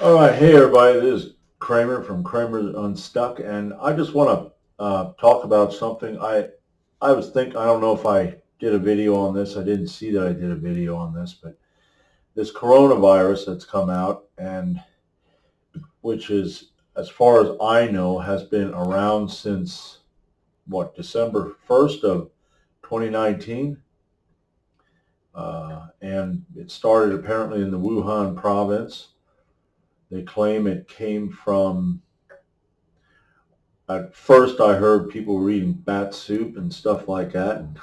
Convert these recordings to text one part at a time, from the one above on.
All right, hey everybody, this is Kramer from Kramer Unstuck, and I just want to talk about something. I was thinking, I don't know if I did a video on this. I didn't see that I did a video on this, but this coronavirus that's come out, and which is, as far as I know, has been around since what, December 1st of 2019, and it started apparently in the Wuhan province. They claim it came from. At first, I heard people were eating bat soup and stuff like that. And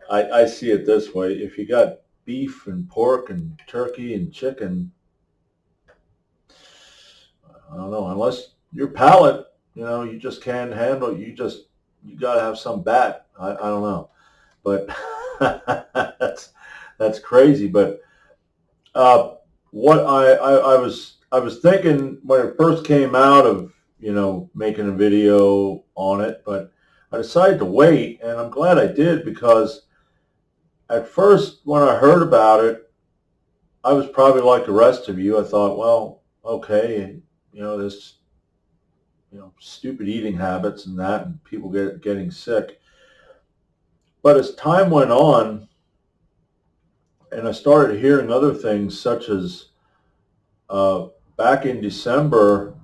I see it this way: if you got beef and pork and turkey and chicken, I don't know. Unless your palate, you just can't handle it. You got to have some bat. I don't know, but that's crazy. But uh, what I was thinking when it first came out of making a video on it, but I decided to wait, and I'm glad I did because at first when I heard about it, I was probably like the rest of you. I thought, well, okay, this stupid eating habits and that, and people getting sick. But as time went on, and I started hearing other things such as uh, back in December.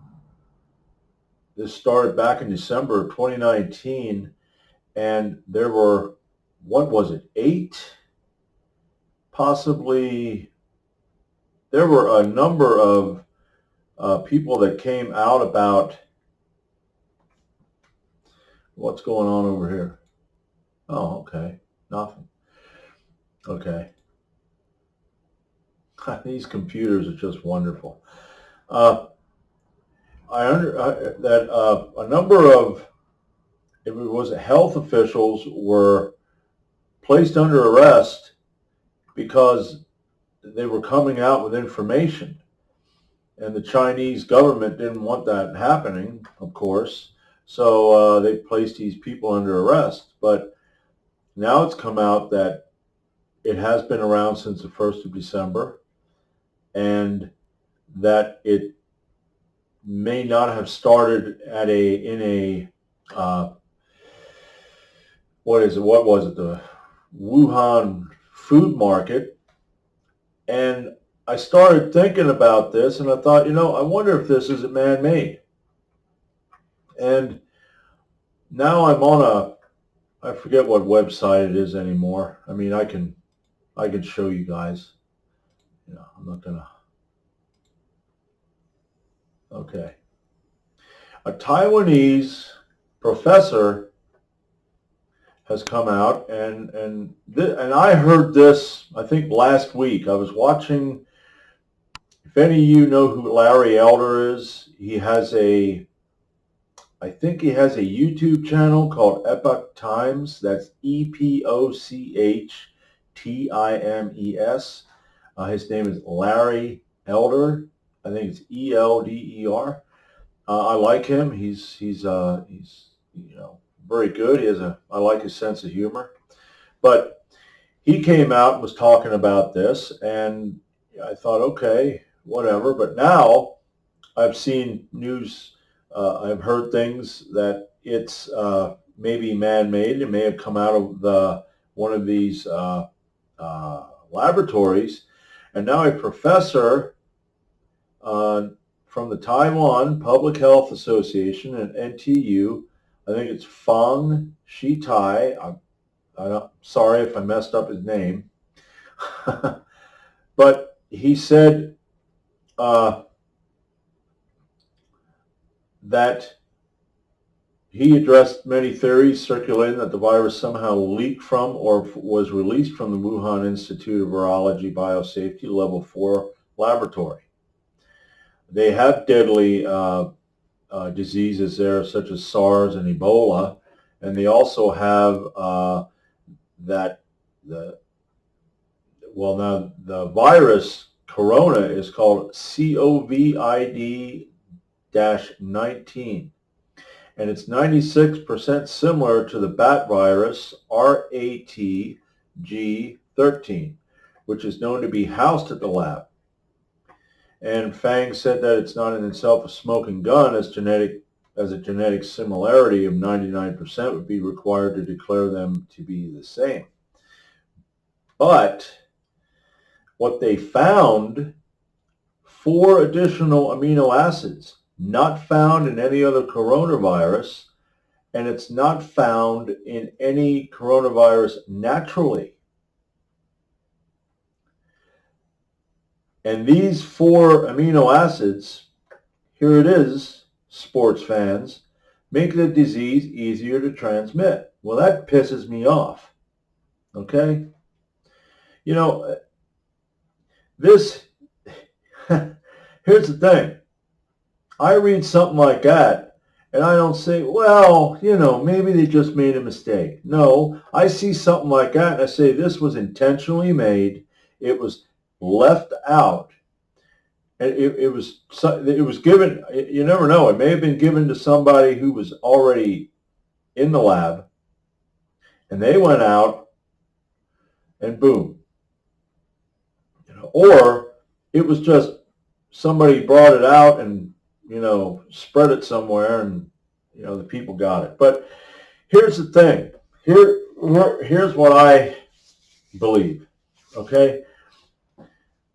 This started back in December of 2019, and there were, what was it, eight, possibly, there were a number of people that came out about what's going on over here. Oh, okay, nothing. Okay, these computers are just wonderful. Uh, that a number of, it was health officials were placed under arrest because they were coming out with information. And the Chinese government didn't want that happening, of course. So they placed these people under arrest. But now it's come out that it has been around since the 1st of December and that it may not have started in a what was it, the Wuhan food market. And I started thinking about this and I thought, I wonder if this is man-made. And now I'm on I forget what website it is anymore. I mean, I can show you guys. I'm not gonna. Okay. A Taiwanese professor has come out and I heard this, I think, last week. I was watching. If any of you know who Larry Elder is, I think he has a YouTube channel called Epoch Times. That's EPOCHTIMES. His name is Larry Elder. I think it's ELDER. I like him. He's very good. I like his sense of humor. But he came out and was talking about this, and I thought, okay, whatever. But now I've seen news. I've heard things that it's maybe man-made. It may have come out of one of these laboratories. And now a professor from the Taiwan Public Health Association at NTU, I think it's Feng Shitai. I'm sorry if I messed up his name. But he said that he addressed many theories circulating that the virus somehow leaked from or was released from the Wuhan Institute of Virology Biosafety Level 4 laboratory. They have deadly diseases there, such as SARS and Ebola, and they also have now the virus corona is called COVID-19, and it's 96% similar to the bat virus RATG13, which is known to be housed at the lab. And Fang said that it's not in itself a smoking gun, as a genetic similarity of 99% would be required to declare them to be the same. But what they found, 4 additional amino acids, not found in any other coronavirus, and it's not found in any coronavirus naturally. And these 4 amino acids, here it is, sports fans, make the disease easier to transmit. Well, that pisses me off. Okay? You know, this, here's the thing. I read something like that, and I don't say, well, maybe they just made a mistake. No, I see something like that, and I say, this was intentionally made. It was left out. And it was given, you never know, it may have been given to somebody who was already in the lab, and they went out, and boom. Or it was just somebody brought it out and, spread it somewhere, and, the people got it. But here's the thing. Here's what I believe, okay?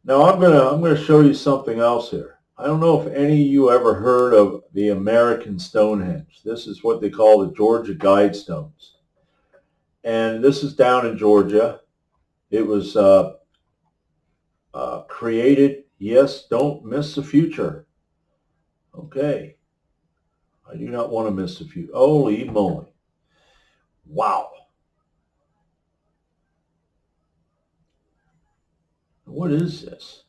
Now I'm gonna show you something else here. I don't know if any of you ever heard of the American Stonehenge. This is what they call the Georgia Guidestones. And this is down in Georgia. It was created, yes, don't miss the future. Okay. I do not want to miss the future. Holy moly. Wow. What is this?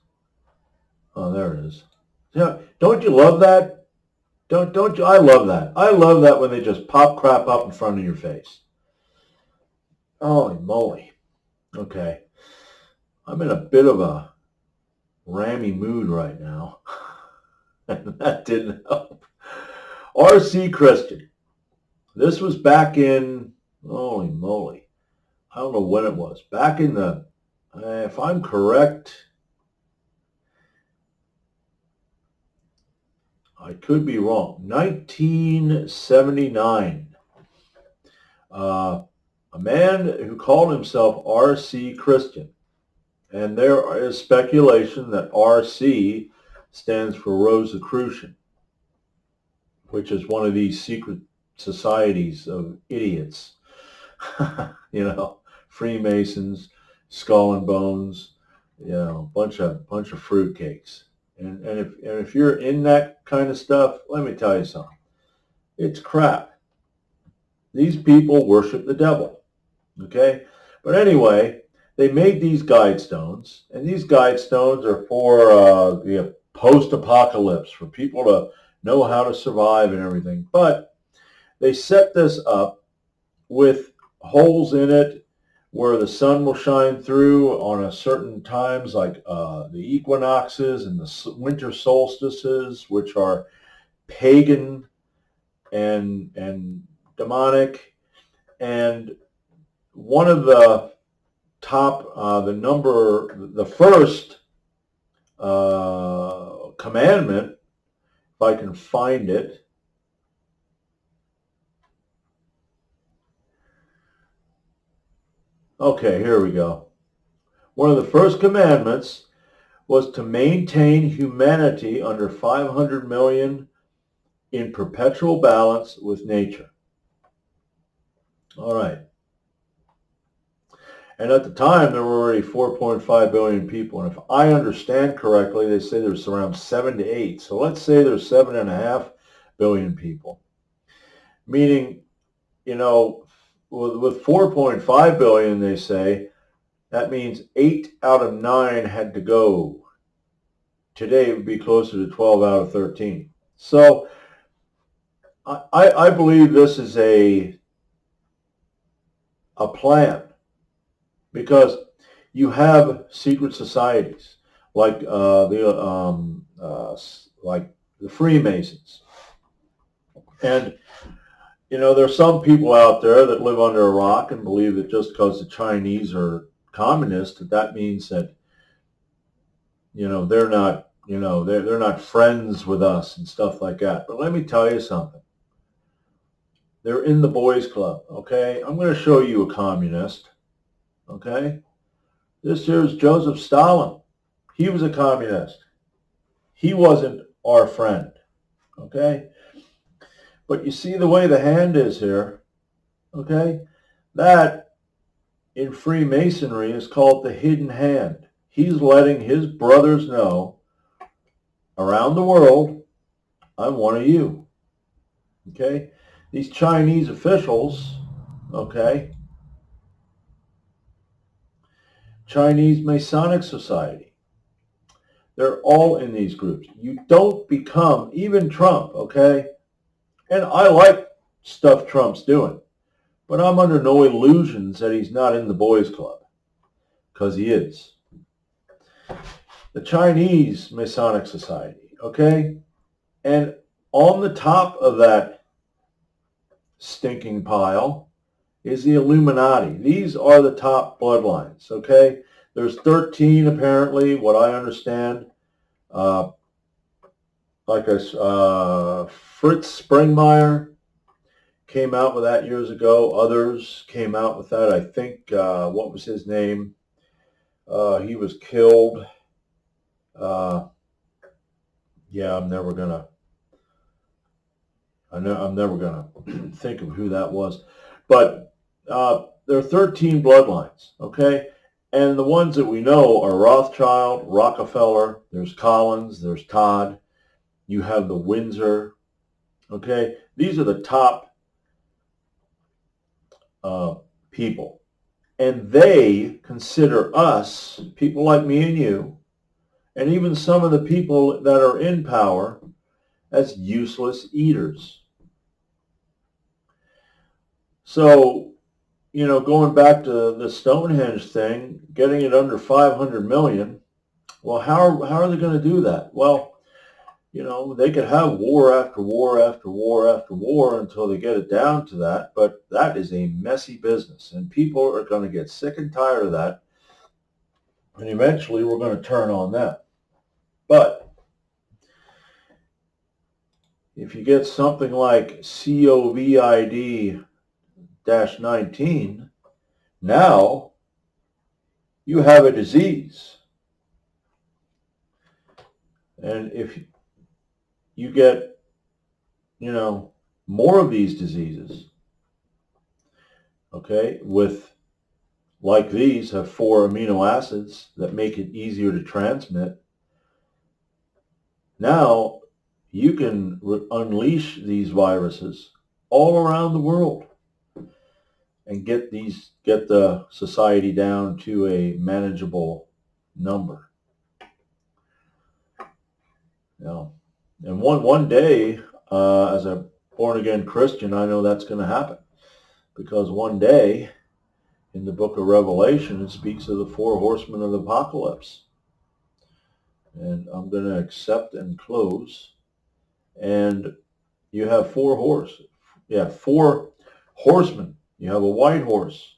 Oh, there it is. Yeah, don't you love that? Don't you? I love that. I love that when they just pop crap up in front of your face. Holy moly. Okay. I'm in a bit of a rammy mood right now. And that didn't help. R.C. Christian. This was back in, holy moly, I don't know when it was. Back in the, if I'm correct, I could be wrong, 1979. A man who called himself R.C. Christian. And there is speculation that R.C. stands for Rosicrucian, which is one of these secret societies of idiots. Freemasons, skull and bones, bunch of fruitcakes. And if you're in that kind of stuff, let me tell you something. It's crap. These people worship the devil. Okay? But anyway, they made these guidestones, and these guidestones are for the post-apocalypse, for people to know how to survive and everything. But they set this up with holes in it where the sun will shine through on a certain times, like the equinoxes and the winter solstices, which are pagan and demonic. And one of the top, the first commandment, if I can find it, okay, here we go. One of the first commandments was to maintain humanity under 500 million in perpetual balance with nature. All right. And at the time, there were already 4.5 billion people. And if I understand correctly, they say there's around 7 to 8. So let's say there's 7.5 billion people. Meaning, with 4.5 billion, they say, that means 8 out of 9 had to go. Today, it would be closer to 12 out of 13. So I believe this is a plan, because you have secret societies like the Freemasons, and there's some people out there that live under a rock and believe that just because the Chinese are communist, that means that they're not they're not friends with us and stuff like that. But let me tell you something. They're in the boys club, okay? I'm going to show you a communist, okay? This here is Joseph Stalin. He was a communist. He wasn't our friend, okay? But you see the way the hand is here, okay? That in Freemasonry is called the hidden hand. He's letting his brothers know around the world, I'm one of you, okay? These Chinese officials, okay, Chinese Masonic Society, they're all in these groups. You don't become, even Trump, okay? And I like stuff Trump's doing, but I'm under no illusions that he's not in the boys club, because he is. The Chinese Masonic Society, okay? And on the top of that stinking pile is the Illuminati. These are the top bloodlines, okay? There's 13 apparently, what I understand. Fritz Springmeier came out with that years ago. Others came out with that. I think, what was his name? He was killed. Yeah, I'm never gonna think of who that was. But there are 13 bloodlines, okay? And the ones that we know are Rothschild, Rockefeller, there's Collins, there's Todd, you have the Windsor, okay? These are the top people. And they consider us, people like me and you, and even some of the people that are in power, as useless eaters. So, going back to the Stonehenge thing, getting it under 500 million, well, how are they going to do that? Well, they could have war after war after war after war until they get it down to that, but that is a messy business, and people are going to get sick and tired of that, and eventually we're going to turn on them. But if you get something like COVID-19, now you have a disease. And if you get, more of these diseases, okay, like these have 4 amino acids that make it easier to transmit. Now you can unleash these viruses all around the world and get the society down to a manageable number. And one day, as a born-again Christian, I know that's going to happen, because one day in the book of Revelation, it speaks of the 4 horsemen of the apocalypse. And I'm going to accept and close. And you have 4 horsemen. You have a white horse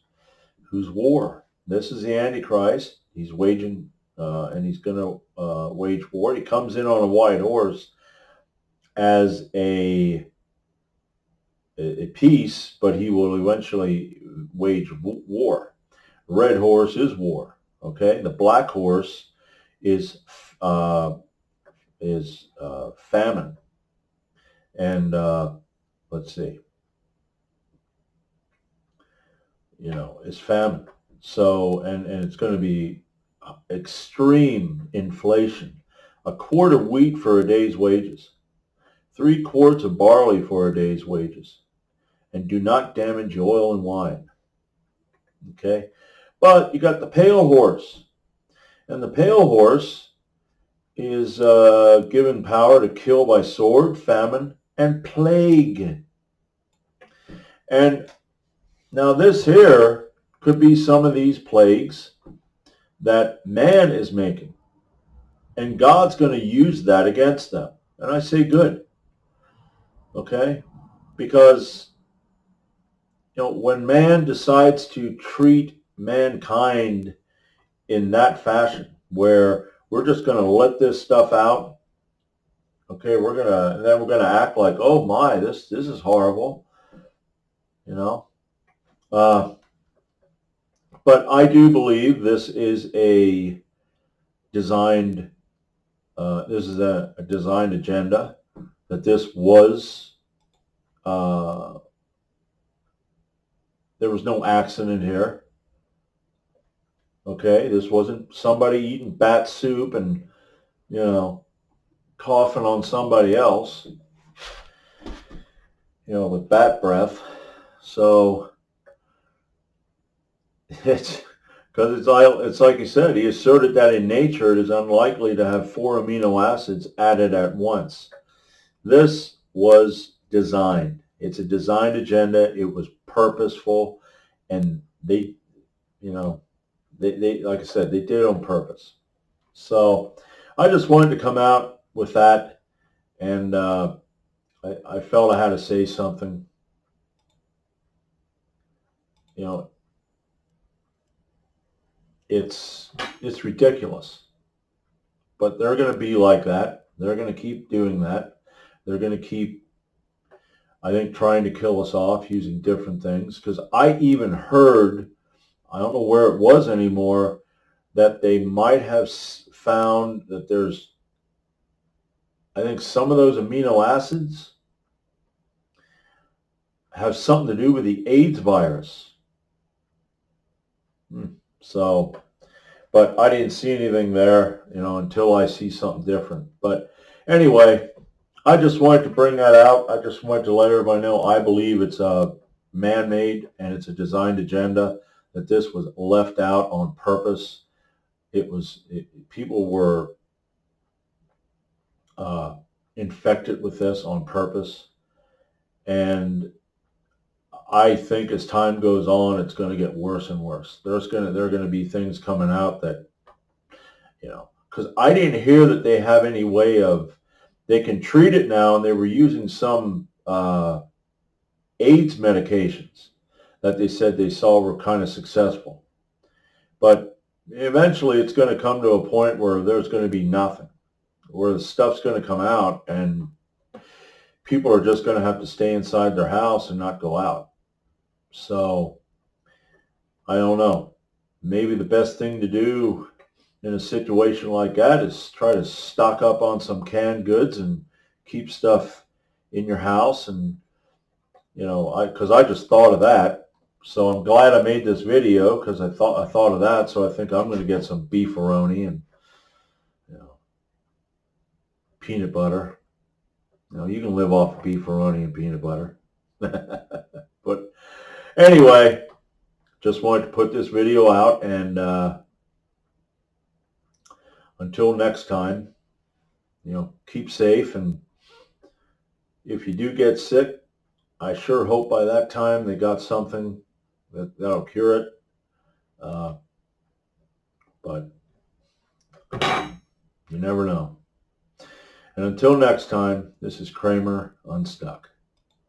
who's war. This is the Antichrist. He's waging, and he's going to wage war. He comes in on a white horse as a peace, but he will eventually wage war. Red horse is war. Okay, the black horse is famine. And let's see, it's famine. So, and it's going to be extreme inflation. A quart of wheat for a day's wages. 3 quarts of barley for a day's wages. And do not damage oil and wine. Okay? But you got the pale horse. And the pale horse is given power to kill by sword, famine, and plague. And now this here could be some of these plagues that man is making. And God's going to use that against them. And I say good. Okay? Because, when man decides to treat mankind in that fashion, where we're just going to let this stuff out. Okay, and then we're going to act like, oh my, this is horrible, you know. But I do believe this is a designed, a designed agenda, that this was, there was no accident here. Okay, this wasn't somebody eating bat soup and, you know, coughing on somebody else, you know, with bat breath. So it's because it's like you said, he asserted that in nature it is unlikely to have 4 amino acids added at once. This was designed. It's a designed agenda. It was purposeful, and they, you know, they like I said, they did it on purpose. So I just wanted to come out with that, and I felt I had to say something. You know, it's ridiculous, but they're going to be like that. They're going to keep doing that. They're going to keep, I think, trying to kill us off using different things. Because I even heard, I don't know where it was anymore, that they might have found that there's, I think some of those amino acids have something to do with the AIDS virus. So, but I didn't see anything there, you know, until I see something different. But anyway, I just wanted to bring that out. I just wanted to let everybody know I believe it's man-made and it's a designed agenda, that this was left out on purpose. People were infected with this on purpose. And I think as time goes on, it's going to get worse and worse. There are going to be things coming out that, you know, because I didn't hear that they have any way of, they can treat it now, and they were using some AIDS medications that they said they saw were kind of successful. But eventually it's going to come to a point where there's going to be nothing, where the stuff's going to come out and people are just going to have to stay inside their house and not go out. So I don't know. Maybe the best thing to do in a situation like that is try to stock up on some canned goods and keep stuff in your house. And, you know, because I just thought of that. So I'm glad I made this video, because I thought of that. So I think I'm going to get some beefaroni and, you know, peanut butter. You know, you can live off beefaroni and peanut butter. But anyway, just wanted to put this video out, and until next time, you know, keep safe. And if you do get sick, I sure hope by that time they got something that'll cure it. But you never know. And until next time, this is Kramer Unstuck.